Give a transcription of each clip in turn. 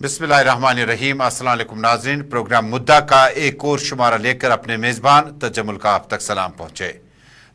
बिस्मिल्लाहिर्रहमानिर्रहीम। अस्सलाम वालेकुम नाज़रीन, प्रोग्राम मुद्दा का एक और शुमारा लेकर अपने मेज़बान तजम्मुल का आप तक सलाम पहुँचे।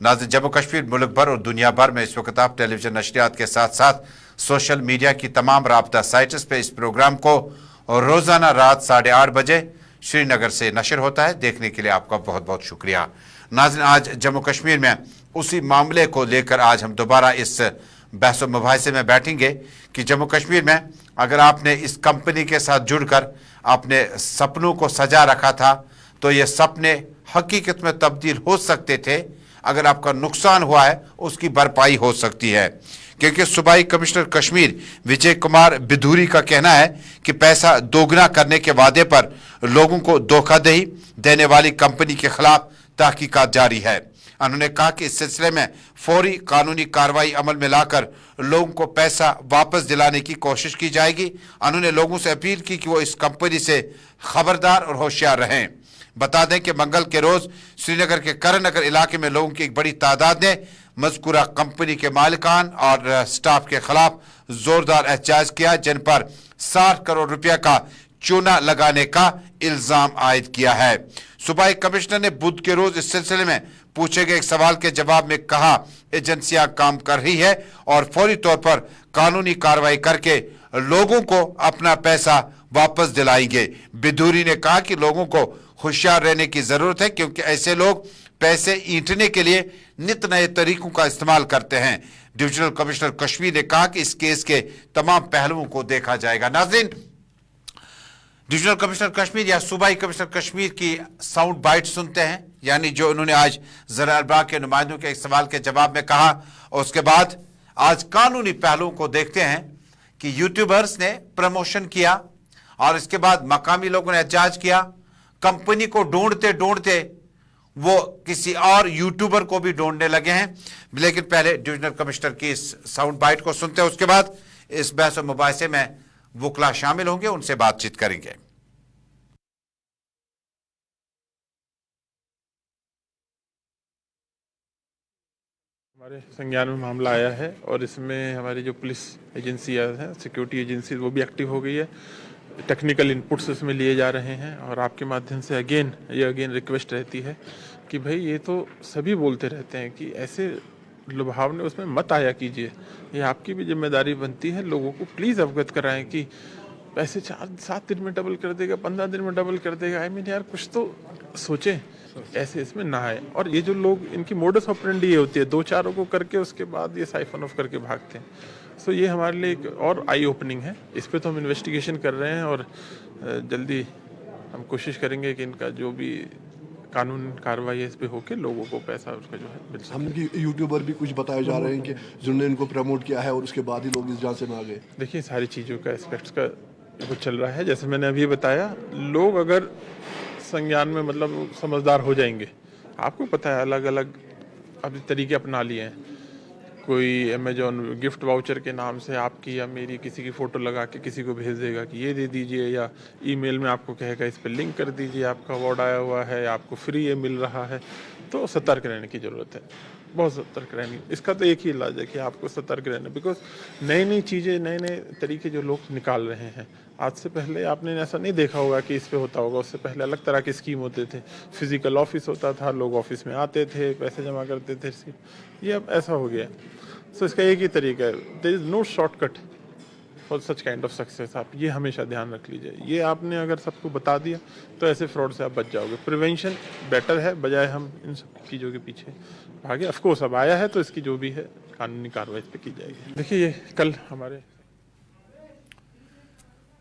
नाज़रीन, जम्मू कश्मीर, मुल्क भर और दुनिया भर में इस वक्त आप टेलीविज़न नशरियात के साथ साथ सोशल मीडिया की तमाम राब्ता साइट्स पे इस प्रोग्राम को रोज़ाना रात 8:30 बजे श्रीनगर से नशर होता है। देखने के लिए आपका बहुत बहुत शुक्रिया। नाज़रीन, आज जम्मू कश्मीर में उसी मामले को लेकर आज हम दोबारा इस बहस व मुबाहिसे में बैठेंगे कि जम्मू कश्मीर में अगर आपने इस कंपनी के साथ जुड़कर अपने सपनों को सजा रखा था तो ये सपने हकीकत में तब्दील हो सकते थे। अगर आपका नुकसान हुआ है उसकी भरपाई हो सकती है, क्योंकि सूबाई कमिश्नर कश्मीर विजय कुमार बिधूरी का कहना है कि पैसा दोगुना करने के वादे पर लोगों को धोखाधड़ी देने वाली कंपनी के खिलाफ तहकीकात जारी है। उन्होंने कहा कि इस सिलसिले में फौरी कानूनी कार्रवाई अमल में लाकर लोगों को पैसा वापस दिलाने की कोशिश की जाएगी। उन्होंने लोगों से अपील की कि वो इस कंपनी से खबरदार और होशियार रहें। बता दें कि मंगल के रोज श्रीनगर के करनगर इलाके में लोगों की एक बड़ी तादाद ने मज़कूरा कंपनी के मालिकान और स्टाफ के खिलाफ जोरदार एहतजाज किया, जिन पर 60 करोड़ रुपया का चूना लगाने का इल्जाम आयद किया है। सूबाई कमिश्नर ने बुध के रोज इस सिलसिले में पूछे गए एक सवाल के जवाब में कहा, एजेंसियां काम कर रही है और फौरी तौर पर कानूनी कार्रवाई करके लोगों को अपना पैसा वापस दिलाएंगे। बिधूरी ने कहा कि लोगों को होशियार रहने की जरूरत है, क्योंकि ऐसे लोग पैसे ईंटने के लिए नित नए तरीकों का इस्तेमाल करते हैं। डिविजनल कमिश्नर कश्मीर ने कहा कि इस केस के तमाम पहलुओं को देखा जाएगा। नाज़रीन, डिविजनल कमिश्नर कश्मीर या सूबाई कमिश्नर कश्मीर की साउंड बाइट सुनते हैं, यानी जो उन्होंने आज ज़रा-ए-बाग के नुमाइंदों के एक सवाल के जवाब में कहा, और उसके बाद आज कानूनी पहलुओं को देखते हैं कि यूट्यूबर्स ने प्रमोशन किया और इसके बाद मकामी लोगों ने एहतजाज किया। कंपनी को ढूंढते ढूंढते वो किसी और यूट्यूबर को भी ढूंढने लगे हैं। लेकिन पहले डिविजनल कमिश्नर की इस साउंड बाइट को सुनते हैं, उसके बाद इस बहस मुबाहिसे में वकला शामिल होंगे, उनसे बातचीत करेंगे। हमारे संज्ञान में मामला आया है और इसमें हमारी जो पुलिस एजेंसियाँ हैं, सिक्योरिटी एजेंसी, वो भी एक्टिव हो गई है। टेक्निकल इनपुट्स इसमें लिए जा रहे हैं और आपके माध्यम से अगेन रिक्वेस्ट रहती है कि भाई ये तो सभी बोलते रहते हैं कि ऐसे लुभावने उसमें मत आया कीजिए। ये आपकी भी जिम्मेदारी बनती है, लोगों को प्लीज़ अवगत कराएं कि पैसे 4-7 दिन में डबल कर देगा, 15 दिन में डबल कर देगा। आई मीन यार, कुछ तो सोचें, ऐसे इसमें ना आए। और ये जो लोग, इनकी मोडस ऑपरेंडी ये होती है, 2-4 को करके उसके बाद ये साइफन ऑफ करके भागते हैं। सो ये हमारे लिए एक और आई ओपनिंग है। इस पे तो हम इन्वेस्टिगेशन कर रहे हैं और जल्दी हम कोशिश करेंगे कि इनका जो भी कानून कार्रवाई इस पे होके लोगों को पैसा उसका जो है मिल सके। हम यूट्यूबर भी कुछ बताए जा रहे हैं कि जिन्होंने इनको प्रमोट किया है और उसके बाद ही लोग इस जांच में आ गए। देखिए, सारी चीज़ों का एस्पेक्ट्स का कुछ चल रहा है। जैसे मैंने अभी बताया, लोग अगर संज्ञान में मतलब समझदार हो जाएंगे, आपको पता है अलग अलग अभी तरीके अपना लिए हैं। कोई अमेजोन गिफ्ट वाउचर के नाम से आपकी या मेरी किसी की फ़ोटो लगा के किसी को भेज देगा कि ये दे दीजिए, या ईमेल में आपको कहेगा इस पर लिंक कर दीजिए, आपका अवार्ड आया हुआ है, आपको फ्री ये मिल रहा है। तो सतर्क रहने की ज़रूरत है, बहुत सतर्क रहने। इसका तो एक ही इलाज है कि आपको सतर्क रहना, बिकॉज नई नई चीज़ें, नए नए तरीके जो लोग निकाल रहे हैं। आज से पहले आपने ऐसा नहीं देखा होगा कि इस पे होता होगा। उससे पहले अलग तरह की स्कीम होते थे, फिजिकल ऑफिस होता था, लोग ऑफिस में आते थे, पैसे जमा करते थे। ये अब ऐसा हो गया। सो इसका एक ही तरीका है, there is no shortcut for such kind of success. आप ये हमेशा ध्यान रख लीजिए। ये आपने अगर सबको बता दिया तो ऐसे फ्रॉड से आप बच जाओगे। प्रिवेंशन बेटर है, बजाय हम इन सब चीज़ों के पीछे भागे। ऑफकोर्स अब आया है तो इसकी जो भी है कानूनी कार्रवाई पे की जाएगी। देखिए, ये कल हमारे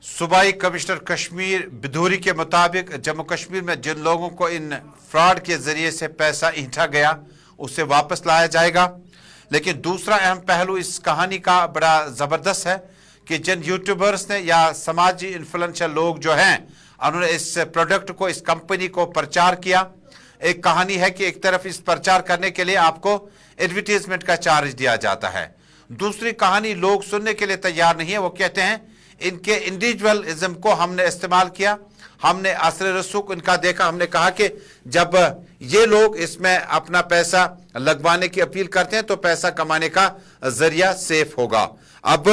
सूबाई कमिश्नर कश्मीर बिधूरी के मुताबिक जम्मू कश्मीर में जिन लोगों को इन फ्रॉड के जरिए से पैसा ईंटा गया उसे वापस लाया जाएगा। लेकिन दूसरा अहम पहलू इस कहानी का बड़ा ज़बरदस्त है कि जिन यूट्यूबर्स ने या समाजी इन्फ्लुएंसर लोग जो हैं, उन्होंने इस प्रोडक्ट को, इस कंपनी को प्रचार किया। एक कहानी है कि एक तरफ इस प्रचार करने के लिए आपको एडवर्टीजमेंट का चार्ज दिया जाता है, दूसरी कहानी लोग सुनने के लिए तैयार नहीं है। वो कहते हैं इनके इंडिविजुअलिज्म को हमने इस्तेमाल किया, हमने असर रसूख इनका देखा, हमने कहा कि जब ये लोग इसमें अपना पैसा लगवाने की अपील करते हैं तो पैसा कमाने का जरिया सेफ होगा। अब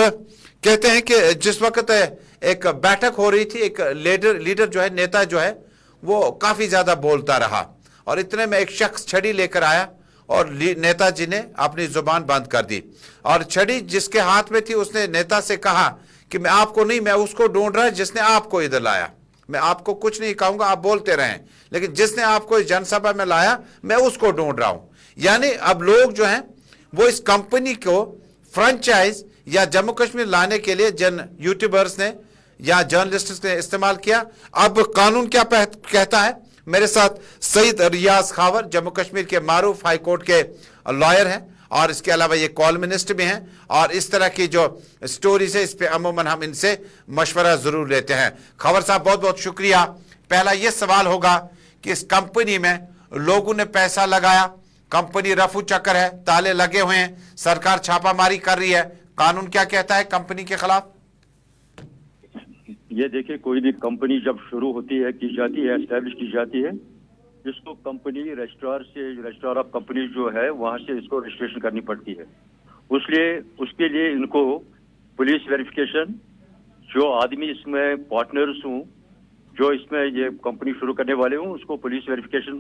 कहते हैं कि जिस वक्त ایک بیٹھک ہو رہی تھی, ایک لیڈر جو ہے, نیتا جو ہے, وہ کافی زیادہ بولتا رہا اور اتنے میں ایک شخص چھڑی لے کر آیا اور نیتا جی نے اپنی زبان بند کر دی, اور چھڑی جس کے ہاتھ میں تھی اس نے نیتا سے کہا کہ میں آپ کو نہیں, میں اس کو ڈھونڈ رہا جس نے آپ کو ادھر لایا, میں آپ کو کچھ نہیں کہوں گا, آپ بولتے رہیں, لیکن جس نے آپ کو اس جن سبھا میں لایا میں اس کو ڈھونڈ رہا ہوں. یعنی اب لوگ جو ہیں وہ اس کمپنی کو فرنچائز یا جموں کشمیر لانے کے لیے جن یوٹیوبرز نے یا جرنلسٹ نے استعمال کیا. اب قانون کیا کہتا ہے؟ میرے ساتھ سعید ریاض خاور جموں کشمیر کے معروف ہائی کورٹ کے لائر ہیں, اور اس کے علاوہ یہ کالمنسٹ بھی ہیں, اور اس طرح کی جو سٹوریز ہے اس پہ عموماً ہم ان سے مشورہ ضرور لیتے ہیں. خاور صاحب بہت بہت شکریہ. پہلا یہ سوال ہوگا کہ اس کمپنی میں لوگوں نے پیسہ لگایا, کمپنی رفو چکر ہے, تالے لگے ہوئے ہیں, سرکار چھاپا ماری کر رہی ہے, قانون کیا کہتا ہے کمپنی کے خلاف؟ یہ دیکھیں, کوئی بھی کمپنی جب شروع ہوتی ہے, کی جاتی ہے, اسٹیبلش کی جاتی ہے, اس کو کمپنی رجسٹرار آف کمپنی جو ہے وہاں سے اس کو رجسٹریشن کرنی پڑتی ہے. اس کے لیے ان کو پولیس ویریفیکیشن, جو آدمی اس میں پارٹنرز ہوں, جو اس میں یہ کمپنی شروع کرنے والے ہوں, اس کو پولیس ویریفیکیشن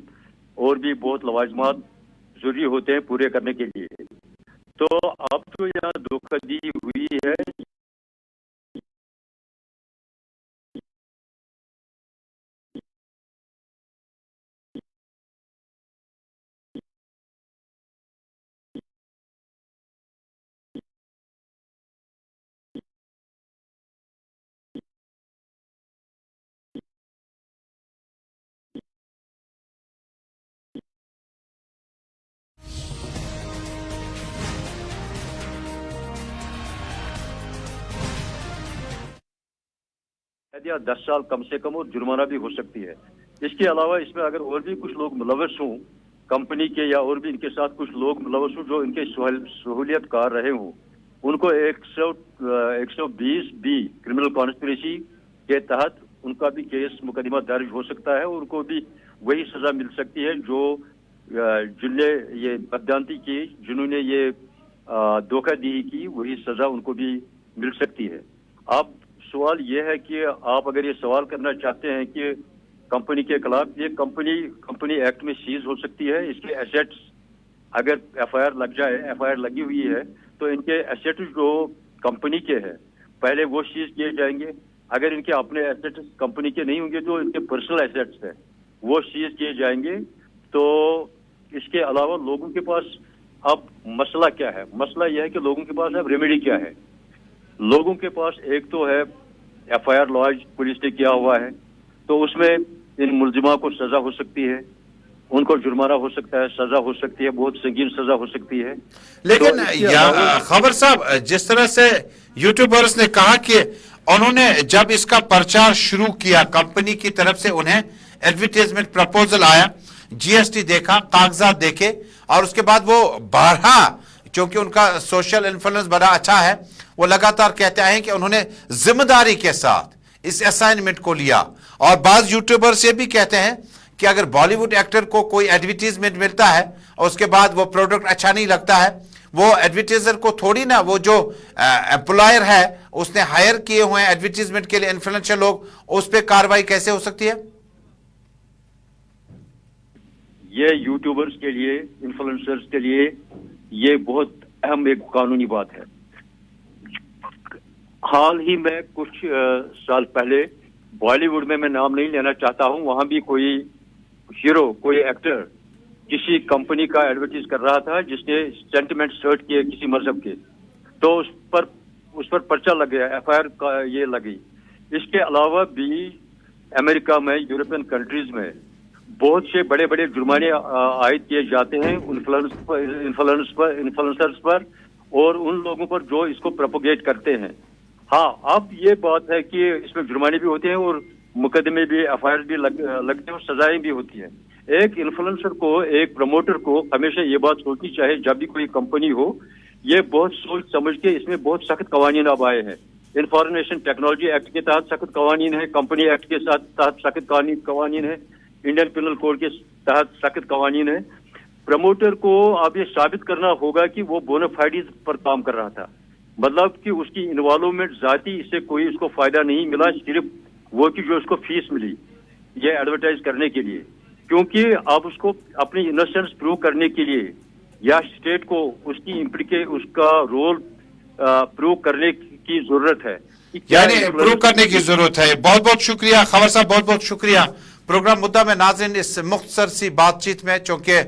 اور بھی بہت لوازمات ضروری ہوتے ہیں پورے کرنے کے لیے. تو اب جو یہاں دھوکہ دی ہوئی ہے, یا 10 سال کم سے کم اور جرمانہ بھی ہو سکتی ہے. اس کے علاوہ اس میں اگر اور بھی کچھ لوگ ملوث ہوں کمپنی کے, یا اور بھی ان کے ساتھ کچھ لوگ ملوث ہوں جو ان کے سہولیت کار رہے ہوں, ان کو 120 بی کرمنل کانسپریسی کے تحت ان کا بھی کیس مقدمہ درج ہو سکتا ہے, اور ان کو بھی وہی سزا مل سکتی ہے جو جن نے یہ بددانتی کی, جنہوں نے یہ دھوکہ دی کی, وہی سزا ان کو بھی مل سکتی ہے. اب سوال یہ ہے کہ آپ اگر یہ سوال کرنا چاہتے ہیں کہ کمپنی کے خلاف, یہ کمپنی ایکٹ میں سیز ہو سکتی ہے. اس کے ایسیٹس اگر ایف آئی آر لگ جائے, ایف آئی آر لگی ہوئی ہے, تو ان کے ایسیٹس جو کمپنی کے ہیں پہلے وہ سیز کیے جائیں گے. اگر ان کے اپنے ایسیٹس کمپنی کے نہیں ہوں گے تو ان کے پرسنل ایسیٹس ہیں وہ سیز کیے جائیں گے. تو اس کے علاوہ لوگوں کے پاس اب مسئلہ کیا ہے؟ مسئلہ یہ ہے کہ لوگوں کے پاس اب ریمیڈی کیا ہے. لوگوں کے پاس ایک تو ہے F I R launch police نے کیا ہوا ہے, تو اس میں ان ملزموں کو سزا ہو سکتی ہے, ان کو جرمانہ ہو سکتا ہے, سزا ہو سکتی ہے, بہت سنگین سزا ہو سکتی ہے. لیکن خبر صاحب, جس طرح سے یوٹیوبرز نے کہا کہ انہوں نے جب اس کا پرچار شروع کیا, کمپنی کی طرف سے انہیں ایڈورٹائزمنٹ پرپوزل آیا, جی ایس ٹی دیکھا, کاغذات دیکھے, اور اس کے بعد وہ بارہا, چونکہ ان کا سوشل انفلوئنس بڑا اچھا ہے, وہ لگاتار کہتے ہیں کہ انہوں نے ذمہ داری کے ساتھ اس اسائنمنٹ کو لیا. اور بعض یوٹیوبرز یہ بھی کہتے ہیں کہ اگر بالی ووڈ ایکٹر کو کوئی ایڈورٹائزمنٹ ملتا ہے اور اس کے بعد وہ پروڈکٹ اچھا نہیں لگتا ہے, وہ ایڈورٹائزر کو تھوڑی نا, وہ جو امپلائر ہے اس نے ہائر کیے ہوئے ہیں ایڈورٹائزمنٹ کے لیے انفلوئنشل لوگ, اس پہ کاروائی کیسے ہو سکتی ہے؟ یہ یوٹیوبرز کے لیے, انفلوئنسرز کے لیے یہ بہت اہم ایک قانونی بات ہے. حال ہی میں کچھ سال پہلے بالی ووڈ میں نام نہیں لینا چاہتا ہوں, وہاں بھی کوئی ہیرو, کوئی ایکٹر کسی کمپنی کا ایڈورٹائز کر رہا تھا جس نے سینٹیمنٹ سرٹ کیے کسی مذہب کے, تو اس پر پرچہ لگ گیا, ایف آئی آر کا یہ لگی. اس کے علاوہ بھی امریکہ میں, یورپین کنٹریز میں بہت سے بڑے بڑے جرمانے عائد کیے جاتے ہیں انفلوئنسرز پر اور ان لوگوں پر جو اس کو پروپوگیٹ کرتے ہیں. ہاں, اب یہ بات ہے کہ اس میں جرمانے بھی ہوتے ہیں اور مقدمے بھی, ایف آئی آر بھی لگتے ہیں اور سزائیں بھی ہوتی ہیں. ایک انفلوئنسر کو, ایک پروموٹر کو ہمیشہ یہ بات سوچنی چاہیے جب بھی کوئی کمپنی ہو, یہ بہت سوچ سمجھ کے, اس میں بہت سخت قوانین اب آئے ہیں. انفارمیشن ٹیکنالوجی ایکٹ کے تحت سخت قوانین ہے, کمپنی ایکٹ کے تحت سخت قوانین ہے, انڈین پینل کوڈ کے تحت سخت قوانین ہے. پروموٹر کو اب یہ ثابت کرنا ہوگا کہ وہ بونافائیڈز پر کام کر رہا تھا. मतलब कि उसकी इन्वॉल्वमेंट जाती इससे कोई उसको फायदा नहीं मिला, सिर्फ वो की जो उसको फीस मिली ये एडवर्टाइज करने के लिए, क्योंकि अब उसको अपनी इनोसेंस प्रूव करने के लिए या स्टेट को उसका रोल प्रूव करने की जरूरत है। यानी प्रूव करने की जरूरत है। बहुत बहुत शुक्रिया खबर साहब, बहुत बहुत शुक्रिया। प्रोग्राम मुद्दा में नाज़रीन इस मुख्तसर सी बातचीत में, चूंकि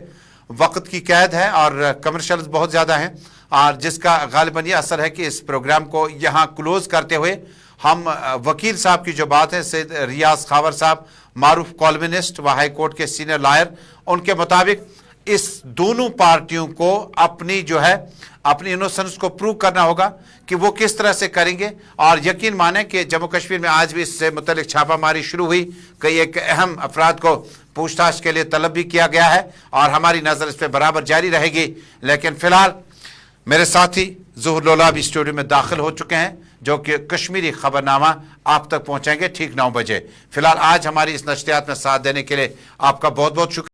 वक्त की कैद है और कमर्शियल्स बहुत ज्यादा हैं, और जिसका गालिबन ये असर है कि इस प्रोग्राम को यहाँ क्लोज करते हुए हम वकील साहब की जो बात है, सैयद रियाज खावर साहब, मारूफ कॉलमिनिस्ट व हाई कोर्ट के सीनियर लॉयर, उनके मुताबिक इस दोनों पार्टियों को अपनी जो है अपनी इनोसेंस को प्रूव करना होगा कि वो किस तरह से करेंगे। और यकीन माने कि जम्मू कश्मीर में आज भी इससे मुतल्लिक छापामारी शुरू हुई, कई एक अहम अफराद को पूछताछ के लिए तलब भी किया गया है और हमारी नज़र इस पर बराबर जारी रहेगी। लेकिन फिलहाल मेरे साथी ज़ुहर लोला भी स्टूडियो में दाखिल हो चुके हैं, जो कि कश्मीरी खबरनामा आप तक पहुंचाएंगे ठीक 9 बजे। फिलहाल आज हमारी इस नशरियात में साथ देने के लिए आपका बहुत बहुत शुक्रिया।